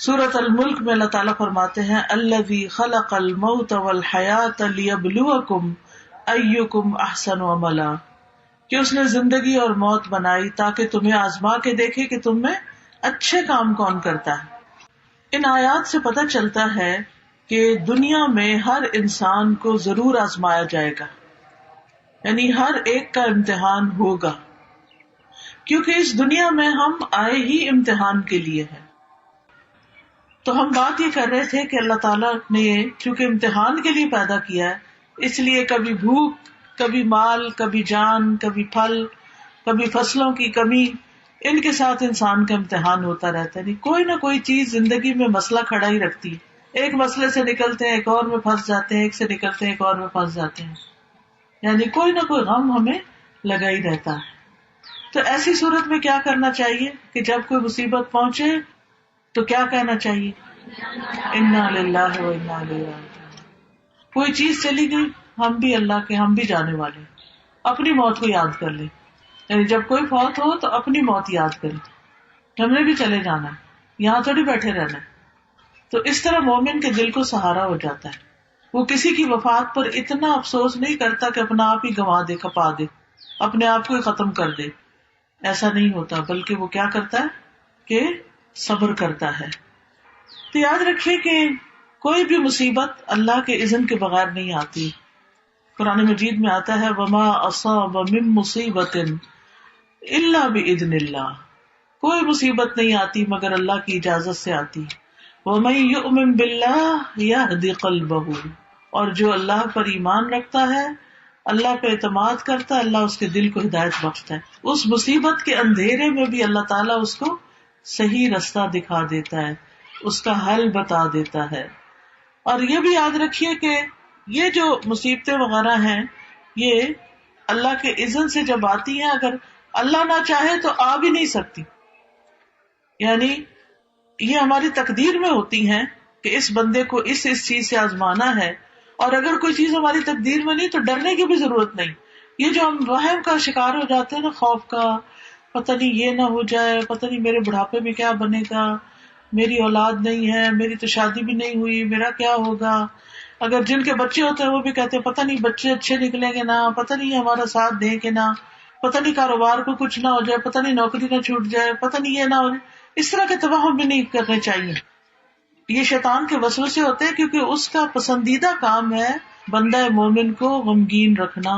سورۃ الملک میں اللہ تعالیٰ فرماتے ہیں الذی خلق الموت والحیاۃ لیبلوکم ایکم احسن عملا، کہ اس نے زندگی اور موت بنائی تاکہ تمہیں آزما کے دیکھے کہ تم میں اچھے کام کون کرتا ہے۔ ان آیات سے پتہ چلتا ہے کہ دنیا میں ہر انسان کو ضرور آزمایا جائے گا، یعنی ہر ایک کا امتحان ہوگا، کیونکہ اس دنیا میں ہم آئے ہی امتحان کے لیے ہیں۔ تو ہم بات یہ کر رہے تھے کہ اللہ تعالیٰ نے چونکہ امتحان کے لیے پیدا کیا ہے، اس لیے کبھی بھوک، کبھی مال، کبھی جان، کبھی پھل، کبھی فصلوں کی کمی، ان کے ساتھ انسان کا امتحان ہوتا رہتا ہے۔ کوئی نہ کوئی چیز زندگی میں مسئلہ کھڑا ہی رکھتی ہے، ایک مسئلے سے نکلتے ہیں ایک اور میں پھنس جاتے ہیں، ایک سے نکلتے ہیں ایک اور میں پھنس جاتے ہیں، یعنی کوئی نہ کوئی غم ہمیں لگا ہی رہتا ہے۔ تو ایسی صورت میں کیا کرنا چاہیے کہ جب کوئی مصیبت پہنچے تو کیا کہنا چاہیے؟ انا للہ و انا الیہ راجعون۔ کوئی چیز چلی گئی، ہم بھی اللہ کے، ہم بھی جانے والے، اپنی موت کو یاد کر لیں، یعنی جب کوئی فوت ہو تو اپنی موت یاد کریں، ہم نے بھی چلے جانا ہے، یہاں تھوڑی بیٹھے رہنا ہے۔ تو اس طرح مومن کے دل کو سہارا ہو جاتا ہے، وہ کسی کی وفات پر اتنا افسوس نہیں کرتا کہ اپنا آپ ہی گنوا دے، کپا دے، اپنے آپ کو ہی ختم کر دے، ایسا نہیں ہوتا، بلکہ وہ کیا کرتا ہے کہ صبر کرتا ہے۔ تو یاد رکھیے کہ کوئی بھی مصیبت اللہ کے اذن کے بغیر نہیں آتی۔ قرآن مجید میں آتا ہے وما اصاب من مصیبت الا باذن اللہ، کوئی مصیبت نہیں آتی مگر اللہ کی اجازت سے آتی۔ ومن یؤمن باللہ یہد قلبہ، اور جو اللہ پر ایمان رکھتا ہے، اللہ پہ اعتماد کرتا ہے، اللہ اس کے دل کو ہدایت بخشتا ہے۔ اس مصیبت کے اندھیرے میں بھی اللہ تعالیٰ اس کو صحیح رستہ دکھا دیتا ہے، اس کا حل بتا دیتا ہے۔ اور یہ بھی یاد رکھیے کہ یہ جو مصیبتیں وغیرہ ہیں یہ اللہ کے اذن سے جب آتی ہیں، اگر اللہ نہ چاہے تو آ بھی نہیں سکتی، یعنی یہ ہماری تقدیر میں ہوتی ہیں کہ اس بندے کو اس چیز سے آزمانا ہے، اور اگر کوئی چیز ہماری تقدیر میں نہیں تو ڈرنے کی بھی ضرورت نہیں۔ یہ جو ہم وہم کا شکار ہو جاتے ہیں نا، خوف کا، پتہ نہیں یہ نہ ہو جائے، پتہ نہیں میرے بڑھاپے میں کیا بنے گا، میری اولاد نہیں ہے، میری تو شادی بھی نہیں ہوئی، میرا کیا ہوگا۔ اگر جن کے بچے ہوتے ہیں وہ بھی کہتے ہیں پتہ نہیں بچے اچھے نکلیں گے نہ، پتہ نہیں ہمارا ساتھ دیں گے نہ، پتہ نہیں کاروبار کو کچھ نہ ہو جائے، پتہ نہیں نوکری نہ چھوٹ جائے، پتہ نہیں یہ نہ ہو جائے۔ اس طرح کے توہم بھی نہیں کرنے چاہیے، یہ شیطان کے وسوسے ہوتے ہیں، کیونکہ اس کا پسندیدہ کام ہے بندہ مومن کو غمگین رکھنا،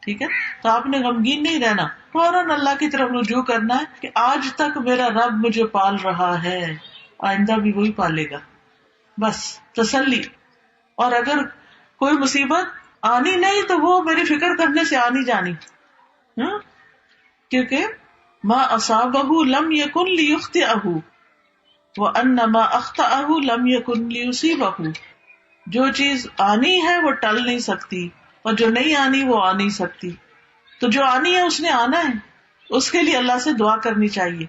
ٹھیک ہے؟ تو آپ نے غمگین نہیں رہنا، فوراً اللہ کی طرف رجوع کرنا ہے کہ آج تک میرا رب مجھے پال رہا ہے، آئندہ بھی وہی پالے گا، بس تسلی۔ اور اگر کوئی مصیبت آنی نہیں تو وہ میری فکر کرنے سے آنی جانی، کیونکہ ما اصابہ لم یکن لیخطئہ وان ما اخطأہ لم یکن لیصیبہ، جو چیز آنی ہے وہ ٹل نہیں سکتی، اور جو نہیں آنی وہ آ نہیں سکتی۔ تو جو آنی ہے اس نے آنا ہے، اس کے لیے اللہ سے دعا کرنی چاہیے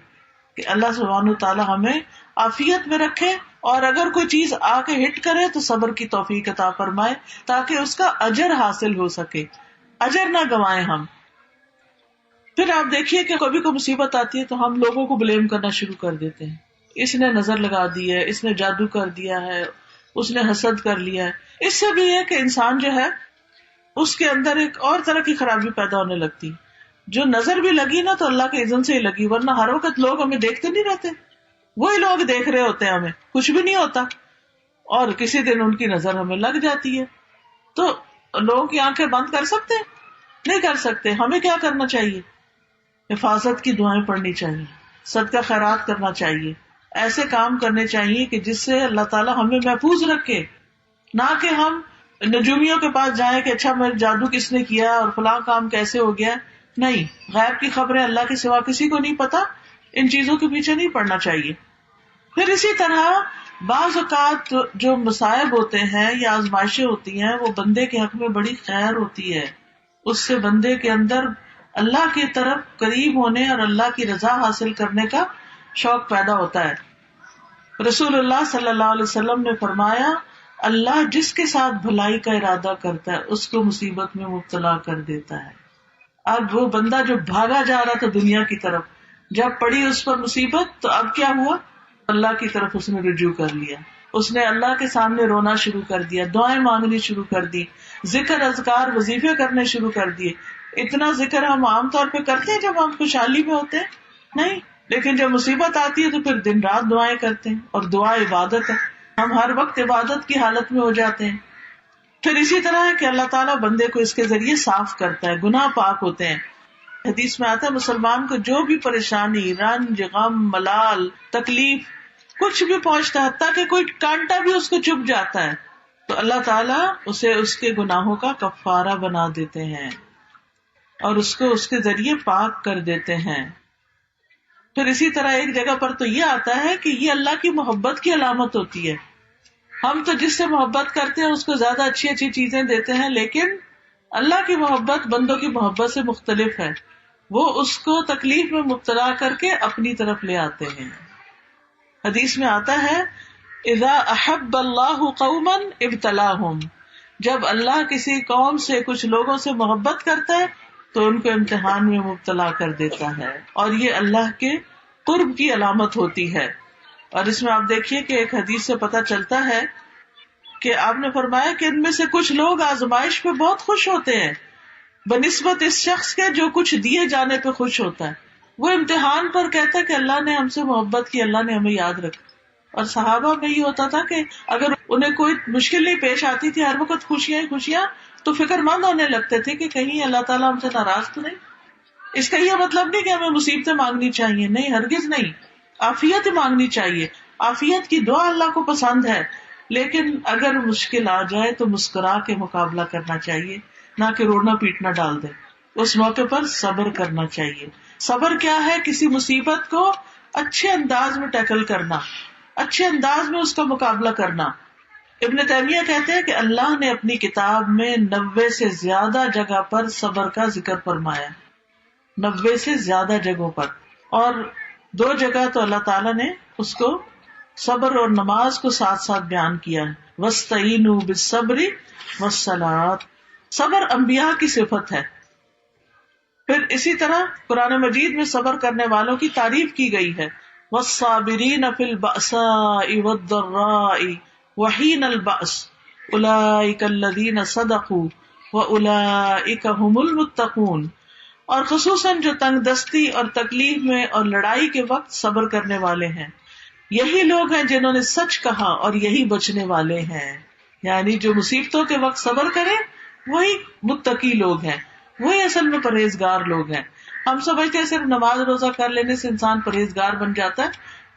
کہ اللہ سبحانہ وتعالی ہمیں عافیت میں رکھے، اور اگر کوئی چیز آ کے ہٹ کرے تو صبر کی توفیق عطا فرمائے تاکہ اس کا اجر حاصل ہو سکے، اجر نہ گنوائیں ہم۔ پھر آپ دیکھیے کہ کبھی کوئی مصیبت آتی ہے تو ہم لوگوں کو بلیم کرنا شروع کر دیتے ہیں، اس نے نظر لگا دی ہے، اس نے جادو کر دیا ہے، اس نے حسد کر لیا ہے۔ اس سے بھی ہے کہ انسان جو ہے اس کے اندر ایک اور طرح کی خرابی پیدا ہونے لگتی، جو نظر بھی لگی نا تو اللہ کے اذن سے ہی لگی، ورنہ ہر وقت لوگ ہمیں دیکھتے نہیں رہتے، وہی لوگ دیکھ رہے ہوتے ہیں، ہمیں کچھ بھی نہیں ہوتا، اور کسی دن ان کی نظر ہمیں لگ جاتی ہے۔ تو لوگوں کی آنکھیں بند کر سکتے ہیں؟ نہیں کر سکتے۔ ہمیں کیا کرنا چاہیے؟ حفاظت کی دعائیں پڑھنی چاہیے، صدقہ خیرات کرنا چاہیے، ایسے کام کرنے چاہیے کہ جس سے اللہ تعالیٰ ہمیں محفوظ رکھے، نہ کہ ہم نجومیوں کے پاس جائیں کہ اچھا میرے جادو کس نے کیا اور فلاں کام کیسے ہو گیا۔ نہیں، غیب کی خبریں اللہ کے سوا کسی کو نہیں پتا، ان چیزوں کے پیچھے نہیں پڑنا چاہیے۔ پھر اسی طرح بعض اوقات جو مصائب ہوتے ہیں یا آزمائشیں ہوتی ہیں وہ بندے کے حق میں بڑی خیر ہوتی ہے، اس سے بندے کے اندر اللہ کی طرف قریب ہونے اور اللہ کی رضا حاصل کرنے کا شوق پیدا ہوتا ہے۔ رسول اللہ صلی اللہ علیہ وسلم نے فرمایا اللہ جس کے ساتھ بھلائی کا ارادہ کرتا ہے اس کو مصیبت میں مبتلا کر دیتا ہے۔ اب وہ بندہ جو بھاگا جا رہا تھا دنیا کی طرف، جب پڑی اس پر مصیبت تو اب کیا ہوا؟ اللہ کی طرف اس نے رجوع کر لیا، اس نے اللہ کے سامنے رونا شروع کر دیا، دعائیں مانگنی شروع کر دی، ذکر اذکار وظیفے کرنے شروع کر دیے. اتنا ذکر ہم عام طور پہ کرتے ہیں جب ہم خوشحالی میں ہوتے ہیں؟ نہیں، لیکن جب مصیبت آتی ہے تو پھر دن رات دعائیں کرتے ہیں، اور دعا عبادت ہے، ہم ہر وقت عبادت کی حالت میں ہو جاتے ہیں. پھر اسی طرح ہے کہ اللہ تعالیٰ بندے کو اس کے ذریعے صاف کرتا ہے، گناہ پاک ہوتے ہیں. حدیث میں آتا ہے مسلمان کو جو بھی پریشانی، رنج، غم، ملال، تکلیف کچھ بھی پہنچتا ہے، حتیٰ کہ کوئی کانٹا بھی اس کو چبھ جاتا ہے، تو اللہ تعالیٰ اسے اس کے گناہوں کا کفارہ بنا دیتے ہیں اور اس کو اس کے ذریعے پاک کر دیتے ہیں. پھر اسی طرح ایک جگہ پر تو یہ آتا ہے کہ یہ اللہ کی محبت کی علامت ہوتی ہے. ہم تو جس سے محبت کرتے ہیں اس کو زیادہ اچھی اچھی چیزیں دیتے ہیں، لیکن اللہ کی محبت بندوں کی محبت سے مختلف ہے. وہ اس کو تکلیف میں مبتلا کر کے اپنی طرف لے آتے ہیں. حدیث میں آتا ہے اذا احب اللہ قوما ابتلاہم، جب اللہ کسی قوم سے، کچھ لوگوں سے محبت کرتا ہے تو ان کو امتحان میں مبتلا کر دیتا ہے، اور یہ اللہ کے قرب کی علامت ہوتی ہے. اور اس میں آپ دیکھیے کہ ایک حدیث سے پتہ چلتا ہے کہ آپ نے فرمایا کہ ان میں سے کچھ لوگ آزمائش پہ بہت خوش ہوتے ہیں بنسبت اس شخص کے جو کچھ دیے جانے پہ خوش ہوتا ہے. وہ امتحان پر کہتا ہے کہ اللہ نے ہم سے محبت کی، اللہ نے ہمیں یاد رکھا. اور صحابہ میں یہ ہوتا تھا کہ اگر انہیں کوئی مشکل نہیں پیش آتی تھی، ہر وقت خوشیاں ہی خوشیاں، تو فکر مند ہونے لگتے تھے کہ کہیں اللہ تعالیٰ ہم سے ناراض تو نہیں. اس کا یہ مطلب نہیں کہ ہمیں مصیبتیں مانگنی چاہیے، نہیں، ہرگز نہیں. عافیت مانگنی چاہیے، عافیت کی دعا اللہ کو پسند ہے، لیکن اگر مشکل آ جائے تو مسکرا کے مقابلہ کرنا چاہیے، نہ کہ رونا پیٹنا ڈال دے. اس موقع پر صبر کرنا چاہیے. صبر کیا ہے؟ کسی مصیبت کو اچھے انداز میں ٹیکل کرنا، اچھے انداز میں اس کا مقابلہ کرنا. ابن تیمیہ کہتے ہیں کہ اللہ نے اپنی کتاب میں 90 سے زیادہ جگہ پر صبر کا ذکر فرمایا، 90 سے زیادہ جگہوں پر، اور 2 جگہ تو اللہ تعالیٰ نے اس کو صبر اور نماز کو ساتھ ساتھ بیان کیا ہے. وَاسْتَعِینُوا بِالصَّبْرِ وَالصَّلَاةِ، صبر انبیاء کی صفت ہے. پھر اسی طرح قرآن مجید میں صبر کرنے والوں کی تعریف کی گئی ہے. وَالصَّابِرِينَ فِي الْبَأْسَاءِ وَالضَّرَّاءِ وَحِينَ الْبَأْسِ أُولَئِكَ الَّذِينَ صَدَقُوا وَأُولَئِكَ هُمُ الْمُتَّقُونَ، اور خصوصاً جو تنگ دستی اور تکلیف میں اور لڑائی کے وقت صبر کرنے والے ہیں، یہی لوگ ہیں جنہوں نے سچ کہا اور یہی بچنے والے ہیں. یعنی جو مصیبتوں کے وقت صبر کریں وہی متقی لوگ ہیں، وہی اصل میں پرہیزگار لوگ ہیں. ہم سمجھتے ہیں صرف نماز روزہ کر لینے سے انسان پرہیزگار بن جاتا ہے،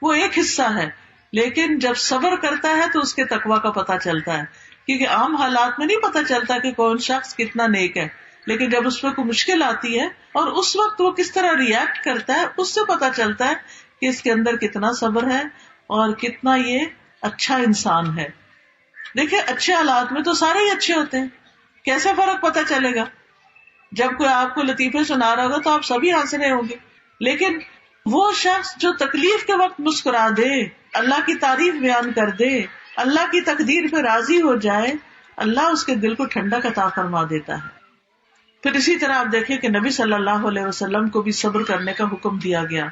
وہ ایک حصہ ہے، لیکن جب صبر کرتا ہے تو اس کے تقویٰ کا پتہ چلتا ہے. کیونکہ عام حالات میں نہیں پتہ چلتا کہ کون شخص کتنا نیک ہے، لیکن جب اس پہ کوئی مشکل آتی ہے اور اس وقت وہ کس طرح ریئیکٹ کرتا ہے، اس سے پتہ چلتا ہے کہ اس کے اندر کتنا صبر ہے اور کتنا یہ اچھا انسان ہے. دیکھیں اچھے حالات میں تو سارے ہی اچھے ہوتے ہیں، کیسے فرق پتہ چلے گا؟ جب کوئی آپ کو لطیفے سنا رہا ہوگا تو آپ سبھی ہنس رہے ہوں گے، لیکن وہ شخص جو تکلیف کے وقت مسکرا دے، اللہ کی تعریف بیان کر دے، اللہ کی تقدیر پہ راضی ہو جائے، اللہ اس کے دل کو ٹھنڈک عطا فرما دیتا ہے. پھر اسی طرح آپ دیکھیں کہ نبی صلی اللہ علیہ وسلم کو بھی صبر کرنے کا حکم دیا گیا.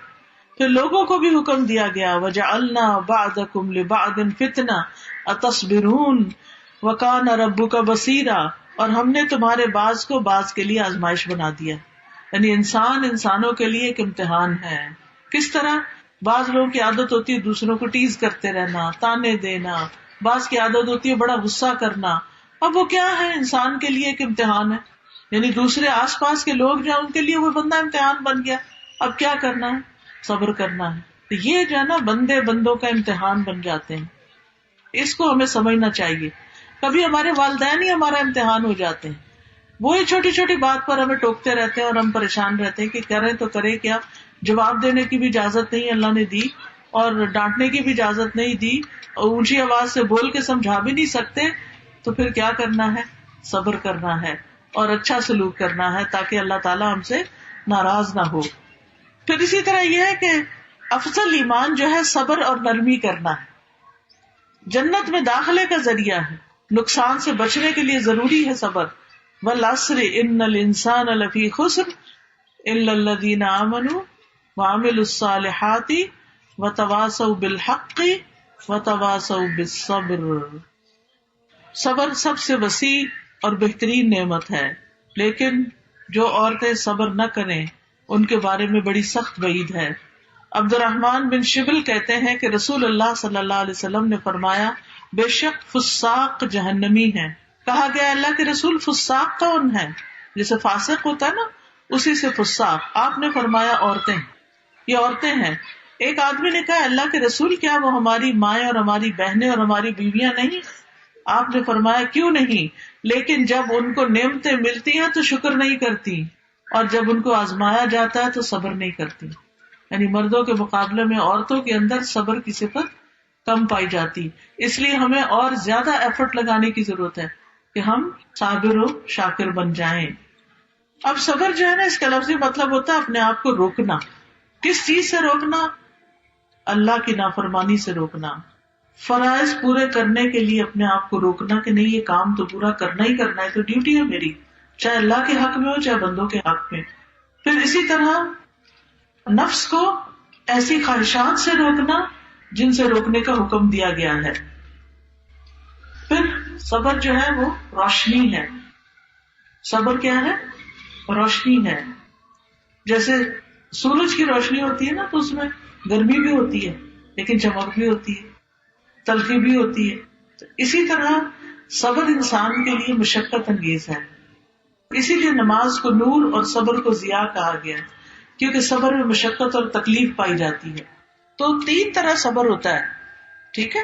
پھر لوگوں کو بھی حکم دیا گیا وَجَعَلْنَا بَعْضَكُمْ لِبَعْضٍ فِتْنَةً أَتَصْبِرُونَ وَكَانَ رَبُّكَ بَصِيرًا، اور ہم نے تمہارے بعض کو بعض کے لیے آزمائش بنا دیا. یعنی انسان انسانوں کے لیے ایک امتحان ہے. کس طرح؟ بعض لوگوں کی عادت ہوتی ہے دوسروں کو ٹیز کرتے رہنا، تانے دینا، بعض کی عادت ہوتی ہے بڑا غصہ کرنا. اب وہ کیا ہے؟ انسان کے لیے ایک امتحان ہے. یعنی دوسرے آس پاس کے لوگ جو ہیں ان کے لیے وہ بندہ امتحان بن گیا. اب کیا کرنا ہے؟ صبر کرنا ہے. تو یہ جو ہے نا بندے بندوں کا امتحان بن جاتے ہیں، اس کو ہمیں سمجھنا چاہیے. کبھی ہمارے والدین ہی ہمارا امتحان ہو جاتے ہیں، وہی چھوٹی چھوٹی بات پر ہمیں ٹوکتے رہتے ہیں اور ہم پریشان رہتے ہیں کہ کریں تو کرے کیا. جواب دینے کی بھی اجازت نہیں اللہ نے دی، اور ڈانٹنے کی بھی اجازت نہیں دی، اور اونچی آواز سے بول کے سمجھا بھی نہیں سکتے. تو پھر کیا کرنا ہے؟ صبر کرنا ہے اور اچھا سلوک کرنا ہے تاکہ اللہ تعالیٰ ہم سے ناراض نہ ہو. پھر اسی طرح یہ ہے کہ افضل ایمان جو ہے صبر اور نرمی کرنا ہے. جنت میں داخلے کا ذریعہ ہے، نقصان سے بچنے کے لیے ضروری ہے صبر. والعصر ان الانسان لفی خسر الا الذین آمنوا وعملوا الصالحات وتواصوا بالحق وتواصوا بالصبر. صبر سب سے وسیع اور بہترین نعمت ہے، لیکن جو عورتیں صبر نہ کریں ان کے بارے میں بڑی سخت وعید ہے. عبد الرحمن بن شبل کہتے ہیں کہ رسول اللہ صلی اللہ علیہ وسلم نے فرمایا بے شک فساق جہنمی ہیں. کہا گیا اللہ کے رسول فساق کون ہے؟ جیسے فاسق ہوتا ہے نا، اسی سے فساق. آپ نے فرمایا عورتیں. یہ عورتیں ہیں. ایک آدمی نے کہا اللہ کے رسول کیا وہ ہماری مائیں اور ہماری بہنیں اور ہماری بیویاں نہیں؟ آپ نے فرمایا کیوں نہیں، لیکن جب ان کو نعمتیں ملتی ہیں تو شکر نہیں کرتی، اور جب ان کو آزمایا جاتا ہے تو صبر نہیں کرتی. یعنی مردوں کے مقابلے میں عورتوں کے اندر صبر کی صفت کم پائی جاتی. اس لیے ہمیں اور زیادہ ایفرٹ لگانے کی ضرورت ہے کہ ہم صابر و شاکر بن جائیں. اب صبر جو ہے نا، اس کا لفظی مطلب ہوتا ہے اپنے آپ کو روکنا. کس چیز سے روکنا؟ اللہ کی نافرمانی سے روکنا. فرائض پورے کرنے کے لیے اپنے آپ کو روکنا کہ نہیں، یہ کام تو پورا کرنا ہی کرنا ہے، تو ڈیوٹی ہے میری، چاہے اللہ کے حق میں ہو چاہے بندوں کے حق میں. پھر اسی طرح نفس کو ایسی خواہشات سے روکنا جن سے روکنے کا حکم دیا گیا ہے. پھر صبر جو ہے وہ روشنی ہے. صبر کیا ہے؟ روشنی ہے. جیسے سورج کی روشنی ہوتی ہے نا، تو اس میں گرمی بھی ہوتی ہے لیکن چمک بھی ہوتی ہے، تلخی بھی ہوتی ہے. اسی طرح صبر انسان کے لیے مشقت انگیز ہے. اسی لیے نماز کو نور اور صبر کو ضیاء کہا گیا ہے، کیونکہ صبر میں مشقت اور تکلیف پائی جاتی ہے. تو 3 طرح صبر ہوتا ہے. ٹھیک ہے،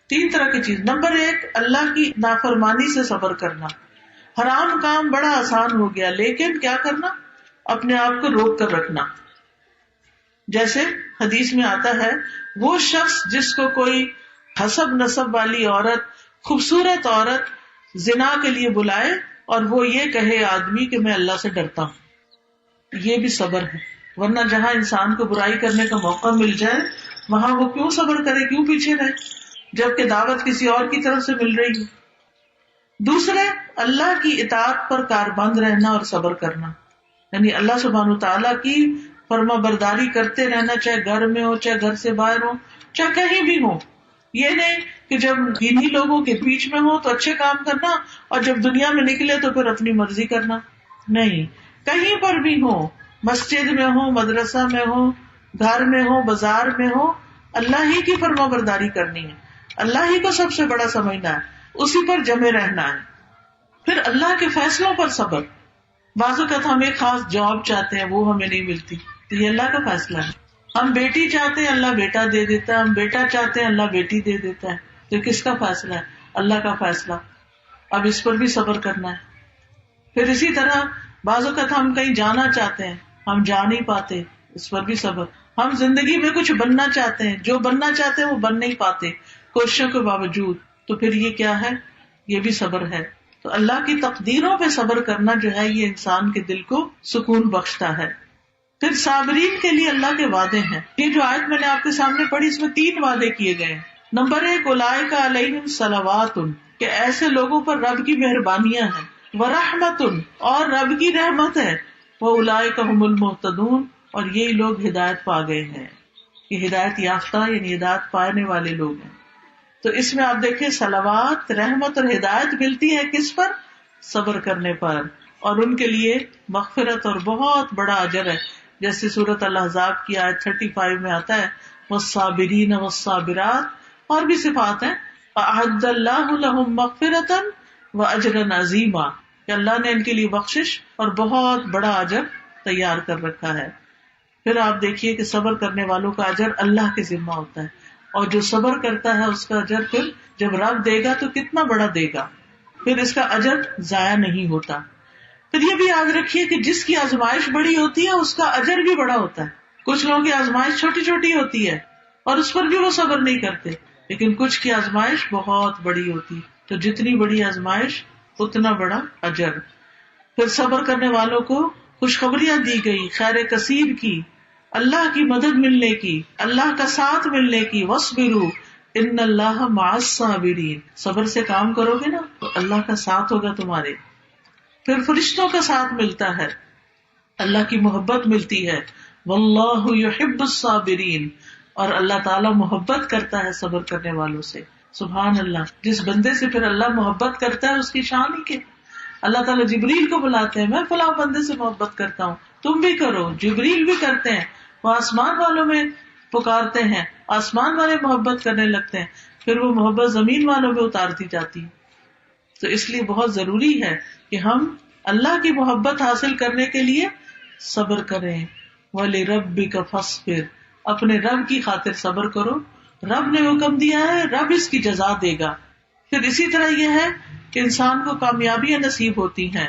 3 طرح کی چیز. نمبر 1، اللہ کی نافرمانی سے صبر کرنا. حرام کام بڑا آسان ہو گیا، لیکن کیا کرنا؟ اپنے آپ کو روک کر رکھنا. جیسے حدیث میں آتا ہے وہ شخص جس کو کوئی حسب نسب والی عورت، خوبصورت عورت زنا کے لیے بلائے اور وہ یہ کہے آدمی کہ میں اللہ سے ڈرتا ہوں، یہ بھی صبر ہے. ورنہ جہاں انسان کو برائی کرنے کا موقع مل جائے وہاں وہ کیوں صبر کرے، کیوں پیچھے رہے، جبکہ دعوت کسی اور کی طرف سے مل رہی ہے. دوسرے، اللہ کی اطاعت پر کاربند رہنا اور صبر کرنا، یعنی اللہ سبحانہ وتعالیٰ کی فرما برداری کرتے رہنا، چاہے گھر میں ہو چاہے گھر سے باہر ہو چاہے کہیں بھی ہو. یہ نہیں کہ جب دینی لوگوں کے بیچ میں ہو تو اچھے کام کرنا اور جب دنیا میں نکلے تو پھر اپنی مرضی کرنا. نہیں، کہیں پر بھی ہو، مسجد میں ہو، مدرسہ میں ہو، گھر میں ہو، بازار میں ہو، اللہ ہی کی فرما برداری کرنی ہے، اللہ ہی کو سب سے بڑا سمجھنا ہے، اسی پر جمے رہنا ہے. پھر اللہ کے فیصلوں پر صبر. بعض اوقات ہم ایک خاص جاب چاہتے ہیں، وہ ہمیں نہیں ملتی، تو یہ اللہ کا فیصلہ ہے. ہم بیٹی چاہتے ہیں، اللہ بیٹا دے دیتا ہے. ہم بیٹا چاہتے ہیں، اللہ بیٹی دے دیتا ہے. تو کس کا فیصلہ ہے؟ اللہ کا فیصلہ. اب اس پر بھی صبر کرنا ہے. پھر اسی طرح بعض اوقات ہم کہیں جانا چاہتے ہیں، ہم جا نہیں پاتے، اس پر بھی صبر. ہم زندگی میں کچھ بننا چاہتے ہیں، جو بننا چاہتے ہیں وہ بن نہیں پاتے کوششوں کے باوجود، تو پھر یہ کیا ہے؟ یہ بھی صبر ہے. تو اللہ کی تقدیروں پہ صبر کرنا جو ہے یہ انسان کے دل کو سکون بخشتا ہے. پھر صابرین کے لیے اللہ کے وعدے ہیں. یہ جو آیت میں نے آپ کے سامنے پڑھی اس میں 3 وعدے کیے گئے ہیں. نمبر 1، اولئک علیہم صلوات، کہ ایسے لوگوں پر رب کی مہربانیاں ہیں، ورحمت، اور رب کی رحمت ہے، واولئک هم المہتدون، اور یہی لوگ ہدایت پا گئے ہیں. یہ ہدایت یافتہ یعنی ہدایت پانے والے لوگ ہیں. تو اس میں آپ دیکھیں صلوات، رحمت اور ہدایت ملتی ہے کس پر؟ صبر کرنے پر. اور ان کے لیے مغفرت اور بہت بڑا اجر ہے. جیسے سورۃ الاحزاب کی آیت 35 میں آتا ہے والصابرین والصابرات، اور بھی صفات ہیں، اعد اللہ لهم مغفرۃ واجرا عظیما، کہ اللہ نے ان کے لیے بخشش اور بہت بڑا اجر تیار کر رکھا ہے. پھر آپ دیکھیے کہ صبر کرنے والوں کا اجر اللہ کے ذمہ ہوتا ہے، اور جو صبر کرتا ہے اس کا اجر پھر جب رب دے گا تو کتنا بڑا دے گا، پھر اس کا اجر ضائع نہیں ہوتا. پھر یہ بھی یاد رکھیے کہ جس کی آزمائش بڑی ہوتی ہے اس کا اجر بھی بڑا ہوتا ہے. کچھ لوگوں کی آزمائش چھوٹی چھوٹی ہوتی ہے اور اس پر بھی وہ صبر نہیں کرتے، لیکن کچھ کی آزمائش بہت بڑی ہوتی، تو جتنی بڑی آزمائش اتنا بڑا اجر. پھر صبر کرنے والوں کو خوشخبریاں دی گئی خیر کثیر کی، اللہ کی مدد ملنے کی، اللہ کا ساتھ ملنے کی. وَاصْبِرُوا إِنَّ اللَّهَ مَعَ الصَّابِرِينَ، صبر سے کام کرو گے نا تو اللہ کا ساتھ ہوگا تمہارے. پھر فرشتوں کا ساتھ ملتا ہے، اللہ کی محبت ملتی ہے. وَاللَّهُ يُحِبُّ الصَّابِرِينَ، اور اللہ تعالیٰ محبت کرتا ہے صبر کرنے والوں سے. سبحان اللہ. جس بندے سے پھر اللہ محبت کرتا ہے اس کی شان ہی کہ اللہ تعالیٰ جبریل کو بلاتے ہیں, میں فلاں بندے سے محبت کرتا ہوں, تم بھی کرو. جبریل بھی کرتے ہیں, وہ آسمان والوں میں پکارتے ہیں, آسمان والے محبت کرنے لگتے ہیں, پھر وہ محبت زمین والوں میں اتار دی جاتی ہے. تو اس لیے بہت ضروری ہے کہ ہم اللہ کی محبت حاصل کرنے کے لیے صبر کریں. وَلِرَبِّكَ فَاصْبِرْ, اپنے رب کی خاطر صبر کرو. رب نے حکم دیا ہے, رب اس کی جزا دے گا. پھر اسی طرح یہ ہے کہ انسان کو کامیابیاں نصیب ہوتی ہیں.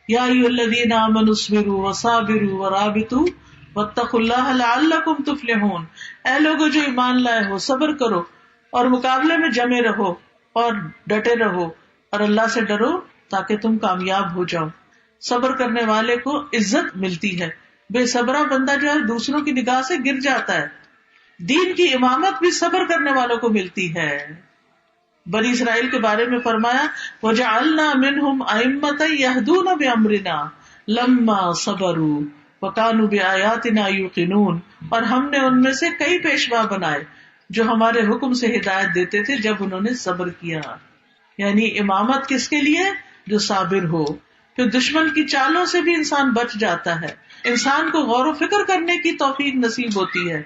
یا ایھا الذین آمنوا اصبروا وصابروا ورابطوا واتقوا اللہ لعلکم تفلحون. اے لوگو جو ایمان لائے ہو, صبر کرو اور مقابلے میں جمے رہو اور ڈٹے رہو اور اللہ سے ڈرو تاکہ تم کامیاب ہو جاؤ. صبر کرنے والے کو عزت ملتی ہے. بے صبرہ بندہ جو ہے دوسروں کی نگاہ سے گر جاتا ہے. دین کی امامت بھی صبر کرنے والوں کو ملتی ہے. بنی اسرائیل کے بارے میں فرمایا وَجَعَلْنَا مِنْهُمْ أَئِمَّةً يَهْدُونَ بِأَمْرِنَا لَمَّا صَبَرُوا وَكَانُوا بِآيَاتِنَا يُوقِنُونَ. اور ہم نے ان میں سے کئی پیشوا بنائے جو ہمارے حکم سے ہدایت دیتے تھے جب انہوں نے صبر کیا. یعنی امامت کس کے لیے؟ جو صابر ہو. پھر دشمن کی چالوں سے بھی انسان بچ جاتا ہے. انسان کو غور و فکر کرنے کی توفیق نصیب ہوتی ہے.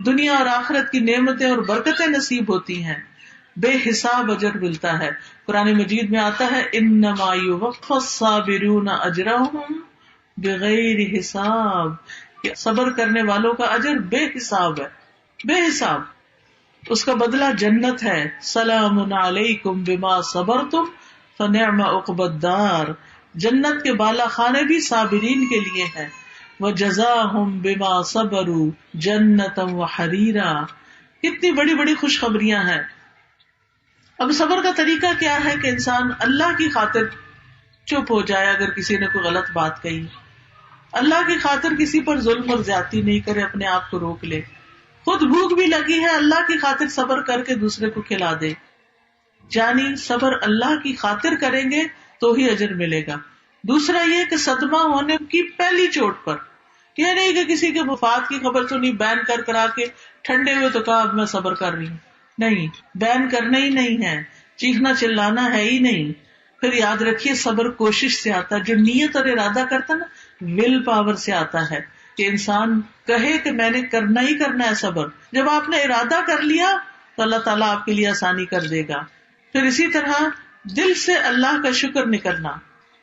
دنیا اور آخرت کی نعمتیں اور برکتیں نصیب ہوتی ہیں. بے حساب اجر ملتا ہے. قرآن مجید میں آتا ہے انما یوفی الصابرون اجرهم بغیر حساب, صبر کرنے والوں کا اجر بے حساب ہے, بے حساب. اس کا بدلہ جنت ہے. سلام علیکم بما صبرتم فنعم عقبی الدار. جنت کے بالا خانے بھی صابرین کے لیے ہیں. وجزاہم بما صبروا جنتا وحریرا. کتنی بڑی بڑی خوشخبریاں ہیں. اب صبر کا طریقہ کیا ہے کہ انسان اللہ کی خاطر چپ ہو جائے. اگر کسی نے کوئی غلط بات کہی, اللہ کی خاطر کسی پر ظلم اور زیادتی نہیں کرے, اپنے آپ کو روک لے. خود بھوک بھی لگی ہے, اللہ کی خاطر صبر کر کے دوسرے کو کھلا دے. یعنی صبر اللہ کی خاطر کریں گے تو ہی اجر ملے گا. دوسرا یہ کہ صدمہ ہونے کی پہلی چوٹ پر, یہ نہیں کہ کسی کے وفات کی خبر سنی, بین کرا کے ٹھنڈے ہوئے تو کہا اب میں صبر کر رہی ہوں. نہیں, بین کرنا ہی نہیں ہے, چیخنا چلانا ہے ہی نہیں. پھر یاد رکھیے صبر کوشش سے آتا ہے. جو نیت اور ارادہ کرتا نا, ول پاور سے آتا ہے کہ انسان کہے کہ میں نے کرنا ہی کرنا ہے صبر. جب آپ نے ارادہ کر لیا تو اللہ تعالیٰ آپ کے لیے آسانی کر دے گا. پھر اسی طرح دل سے اللہ کا شکر نکلنا,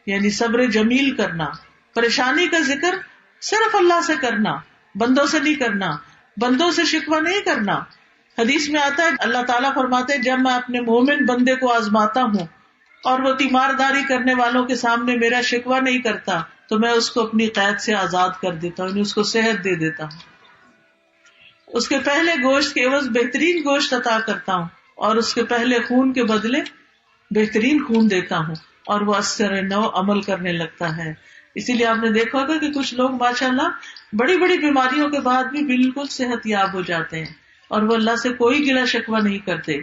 یعنی صبر جمیل کرنا. پریشانی کا ذکر صرف اللہ سے کرنا, بندوں سے نہیں کرنا, بندوں سے شکوہ نہیں کرنا. حدیث میں آتا ہے اللہ تعالیٰ فرماتے ہیں جب میں اپنے مومن بندے کو آزماتا ہوں اور وہ تیمارداری کرنے والوں کے سامنے میرا شکوہ نہیں کرتا تو میں اس کو اپنی قید سے آزاد کر دیتا ہوں, اس کو صحت دے دیتا ہوں. اس کے پہلے گوشت کے عوض بہترین گوشت عطا کرتا ہوں اور اس کے پہلے خون کے بدلے بہترین خون دیتا ہوں, اور وہ اثر نو عمل کرنے لگتا ہے. اسی لیے آپ نے دیکھا ہوگا کہ کچھ لوگ ماشاءاللہ بڑی بڑی بیماریوں کے بعد بھی بالکل صحت یاب ہو جاتے ہیں اور وہ اللہ سے کوئی گلہ شکوہ نہیں کرتے.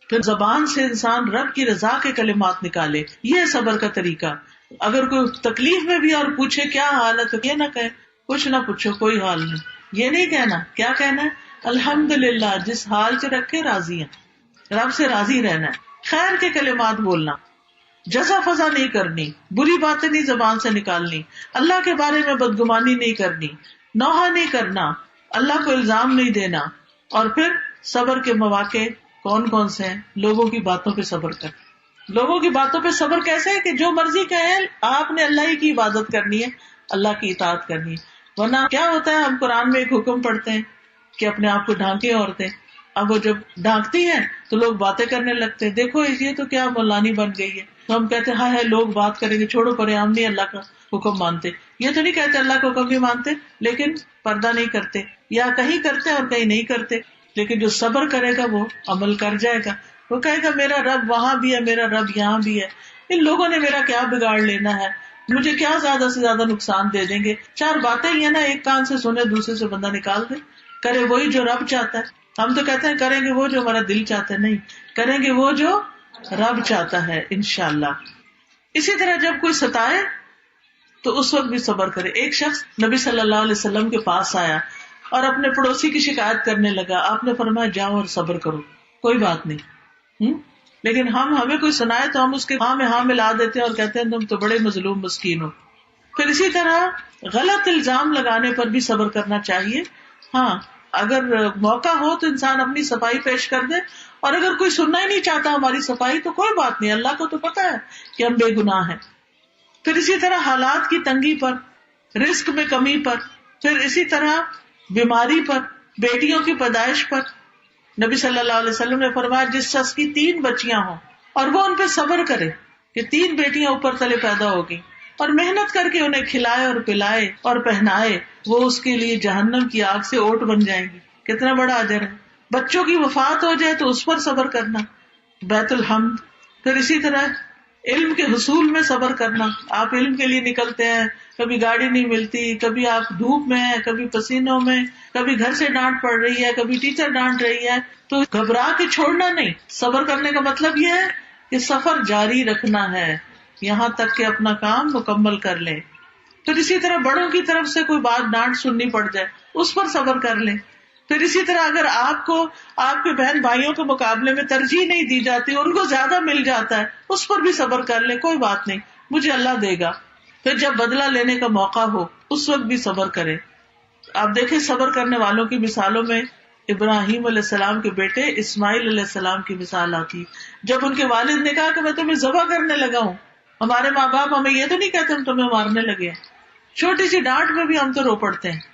پھر زبان سے انسان رب کی رضا کے کلمات نکالے, یہ صبر کا طریقہ. اگر کوئی تکلیف میں بھی اور پوچھے کیا حال ہے تو یہ نہ کہے کچھ نہ پوچھو کوئی حال نہیں, یہ نہیں کہنا. کیا کہنا ہے؟ الحمدللہ, جس حال سے رکھے راضی ہیں, رب سے راضی رہنا ہے. خیر کے کلمات بولنا, جزا فضا نہیں کرنی, بری باتیں نہیں زبان سے نکالنی, اللہ کے بارے میں بدگمانی نہیں کرنی, نوحہ نہیں کرنا, اللہ کو الزام نہیں دینا. اور پھر صبر کے مواقع کون کون سے ہیں؟ لوگوں کی باتوں پہ صبر کر. لوگوں کی باتوں پہ صبر کیسے ہے کہ جو مرضی کہیں, آپ نے اللہ ہی کی عبادت کرنی ہے, اللہ کی اطاعت کرنی ہے. ورنہ کیا ہوتا ہے, ہم قرآن میں ایک حکم پڑھتے ہیں کہ اپنے آپ کو ڈھانکیں عورتیں. اب وہ جب ڈھانکتی ہیں تو لوگ باتیں کرنے لگتے ہیں, دیکھو یہ تو کیا مولانی بن گئی ہے. تو ہم کہتے ہیں ہاں لوگ بات کریں گے, چھوڑو پرے, ہم نہیں اللہ کا حکم مانتے. یہ تو نہیں کہتے اللہ کا حکم بھی مانتے لیکن پردہ نہیں کرتے, یا کہیں کرتے اور کہیں نہیں کرتے. لیکن جو صبر کرے گا وہ عمل کر جائے گا. وہ کہے گا میرا رب وہاں بھی ہے, میرا رب یہاں بھی ہے, ان لوگوں نے میرا کیا بگاڑ لینا ہے, مجھے کیا زیادہ سے زیادہ نقصان دے دیں گے. چار باتیں ہی ہے نا, ایک کان سے سنے دوسرے سے بندہ نکال دے. کرے وہی جو رب چاہتا ہے. ہم تو کہتے ہیں کریں گے وہ جو ہمارا دل چاہتا ہے, نہیں, کریں گے وہ جو رب چاہتا ہے انشاءاللہ. اسی طرح جب کوئی ستائے تو اس وقت بھی صبر کرے. ایک شخص نبی صلی اللہ علیہ وسلم کے پاس آیا اور اپنے پڑوسی کی شکایت کرنے لگا. آپ نے فرمایا جاؤ اور صبر کرو، کوئی بات نہیں. لیکن ہمیں کوئی سنائے تو ہم اس کے ہاں میں ہاں ملا دیتے ہیں اور کہتے ہیں تم تو بڑے مظلوم مسکین ہو. پھر اسی طرح غلط الزام لگانے پر بھی صبر کرنا چاہیے. ہاں اگر موقع ہو تو انسان اپنی صفائی پیش کر دے، اور اگر کوئی سننا ہی نہیں چاہتا ہماری صفائی تو کوئی بات نہیں، اللہ کو تو پتا ہے کہ ہم بے گناہ ہیں. پھر اسی طرح حالات کی تنگی پر، رزق میں کمی پر، پھر اسی طرح بیماری پر، بیٹیوں کی پیدائش پر. نبی صلی اللہ علیہ وسلم نے فرمایا جس شخص کی 3 بچیاں ہوں اور وہ ان پہ صبر کرے کہ 3 بیٹیاں اوپر تلے پیدا ہوگی، اور محنت کر کے انہیں کھلائے اور پلائے اور پہنائے، وہ اس کے لیے جہنم کی آگ سے اوٹ بن جائیں گی. کتنا بڑا اجر ہے. بچوں کی وفات ہو جائے تو اس پر صبر کرنا، بیت الحمد. پھر اسی طرح علم کے حصول میں صبر کرنا. آپ علم کے لیے نکلتے ہیں، کبھی گاڑی نہیں ملتی، کبھی آپ دھوپ میں ہیں، کبھی پسینوں میں، کبھی گھر سے ڈانٹ پڑ رہی ہے، کبھی ٹیچر ڈانٹ رہی ہے، تو گھبرا کے چھوڑنا نہیں. صبر کرنے کا مطلب یہ ہے کہ سفر جاری رکھنا ہے یہاں تک کہ اپنا کام مکمل کر لیں. پھر اسی طرح بڑوں کی طرف سے کوئی بات ڈانٹ سننی پڑ جائے اس پر صبر کر لیں. پھر اسی طرح اگر آپ کو آپ کے بہن بھائیوں کے مقابلے میں ترجیح نہیں دی جاتی، ان کو زیادہ مل جاتا ہے، اس پر بھی صبر کر لیں، کوئی بات نہیں، مجھے اللہ دے گا. پھر جب بدلہ لینے کا موقع ہو اس وقت بھی صبر کریں. آپ دیکھیں صبر کرنے والوں کی مثالوں میں ابراہیم علیہ السلام کے بیٹے اسماعیل علیہ السلام کی مثال آتی. جب ان کے والد نے کہا کہ میں تمہیں ذبح کرنے لگا ہوں، ہمارے ماں باپ ہمیں یہ تو نہیں کہتے ہم تمہیں مارنے لگے ہیں، چھوٹی سی ڈانٹ میں بھی ہم تو رو پڑتے ہیں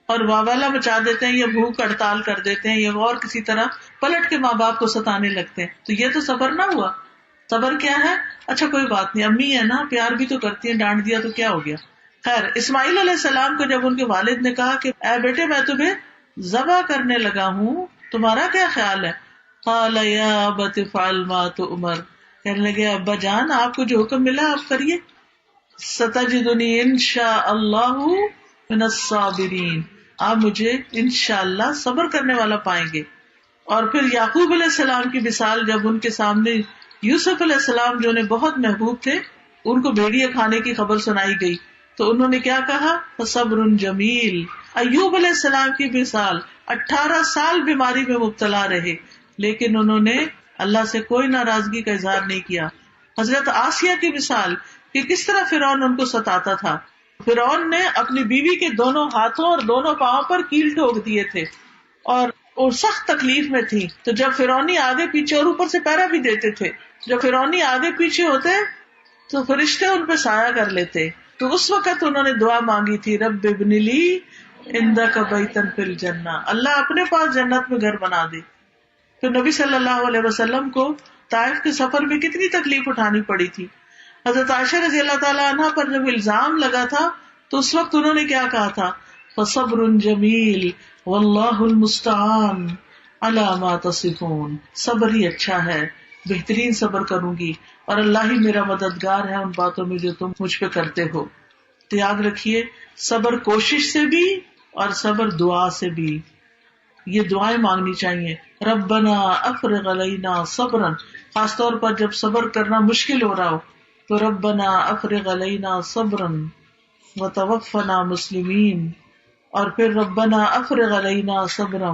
اور واویلا مچا دیتے ہیں یا بھوک ہڑتال کر دیتے ہیں یا اور کسی طرح پلٹ کے ماں باپ کو ستانے لگتے ہیں. تو یہ تو صبر نہ ہوا. صبر کیا ہے؟ اچھا کوئی بات نہیں، امی ہے نا، پیار بھی تو کرتی ہیں، ڈانٹ دیا تو کیا ہو گیا. خیر، اسماعیل علیہ السلام کو جب ان کے والد نے کہا کہ اے بیٹے میں تمہیں ذبح کرنے لگا ہوں، تمہارا کیا خیال ہے؟ قال یا ابت افعل ما تؤمر، کہنے لگے ابا جان آپ کو جو حکم ملا آپ کریے. ستجدنی انشاء اللہ من الصابرین، آپ مجھے انشاءاللہ صبر کرنے والا پائیں گے. اور پھر یعقوب علیہ السلام کی مثال جب ان کے سامنے یوسف علیہ السلام جو انہیں بہت محبوب تھے، ان کو بھیڑیے کھانے کی خبر سنائی گئی تو انہوں نے کیا کہا؟ فصبر جمیل. ایوب علیہ السلام کی مثال 18 سال بیماری میں مبتلا رہے لیکن انہوں نے اللہ سے کوئی ناراضگی کا اظہار نہیں کیا. حضرت آسیہ کی مثال کہ کس طرح فرعون ان کو ستاتا تھا. فرعون نے اپنی بیوی کے دونوں ہاتھوں اور دونوں پاؤں پر کیل ٹھوک دیے تھے اور سخت تکلیف میں تھی. تو جب فرعونی آگے پیچھے اور اوپر سے پیرا بھی دیتے تھے، جب فرعونی آگے پیچھے ہوتے تو فرشتے ان پہ سایہ کر لیتے. تو اس وقت انہوں نے دعا مانگی تھی رب ابن لی عندک بیتا فی الجنہ، اللہ اپنے پاس جنت میں گھر بنا دے. تو نبی صلی اللہ علیہ وسلم کو طائف کے سفر میں کتنی تکلیف اٹھانی پڑی تھی. حضرت عائشہ رضی اللہ تعالیٰ عنہ پر جب الزام لگا تھا تو اس وقت انہوں نے کیا کہا تھا؟ فصبر جمیل واللہ المستعان علی ما تصفون، صبر ہی اچھا ہے، بہترین صبر کروں گی اور اللہ ہی میرا مددگار ہے ان باتوں میں جو تم مجھ پہ کرتے ہو. تو یاد رکھیے صبر کوشش سے بھی اور صبر دعا سے بھی. یہ دعائیں مانگنی چاہیے، ربنا افرغ علینا صبرا، خاص طور پر جب صبر کرنا مشکل ہو رہا ہو تو ربنا افرغ علینا صبرا وتوفنا مسلمین، اور پھر ربنا افرغ علینا صبرا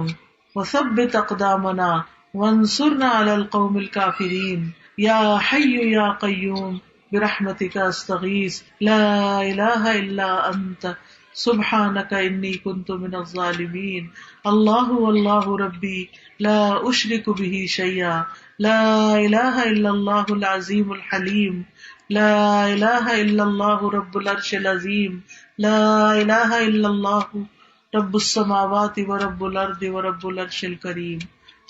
وثبت اقدامنا وانصرنا علی القوم الکافرین، یا حی یا قیوم برحمتک استغیث لا الہ الا انت سبحانک انی کنت من الظالمین، اللہ واللہ ربی لا اشرک بہ شیئا، لا الہ الا اللہ العظیم الحلیم، لا الہ الا اللہ رب العرش العظیم، لا الہ الا اللہ رب السماوات و رب الارض و رب العرش الکریم.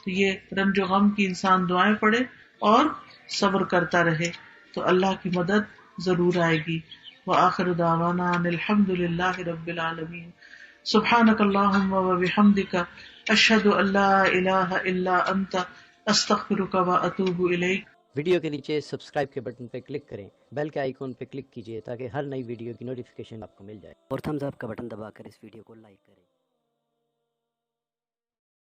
یہ رنج و غم کی انسان دعائیں پڑھے اور صبر کرتا رہے تو اللہ کی مدد ضرور آئے گی. وآخر دعوانا ان الحمد للہ رب العالمین. سبحانک اللہم و بحمدک اشہد ان لا الہ الا انت استغفرک و اتوب الیک. ویڈیو کے نیچے سبسکرائب کے بٹن پہ کلک کریں، بیل کے آئیکن پہ کلک کیجئے تاکہ ہر نئی ویڈیو کی نوٹیفیکیشن آپ کو مل جائے، اور تھمز اپ کا بٹن دبا کر اس ویڈیو کو لائک کریں.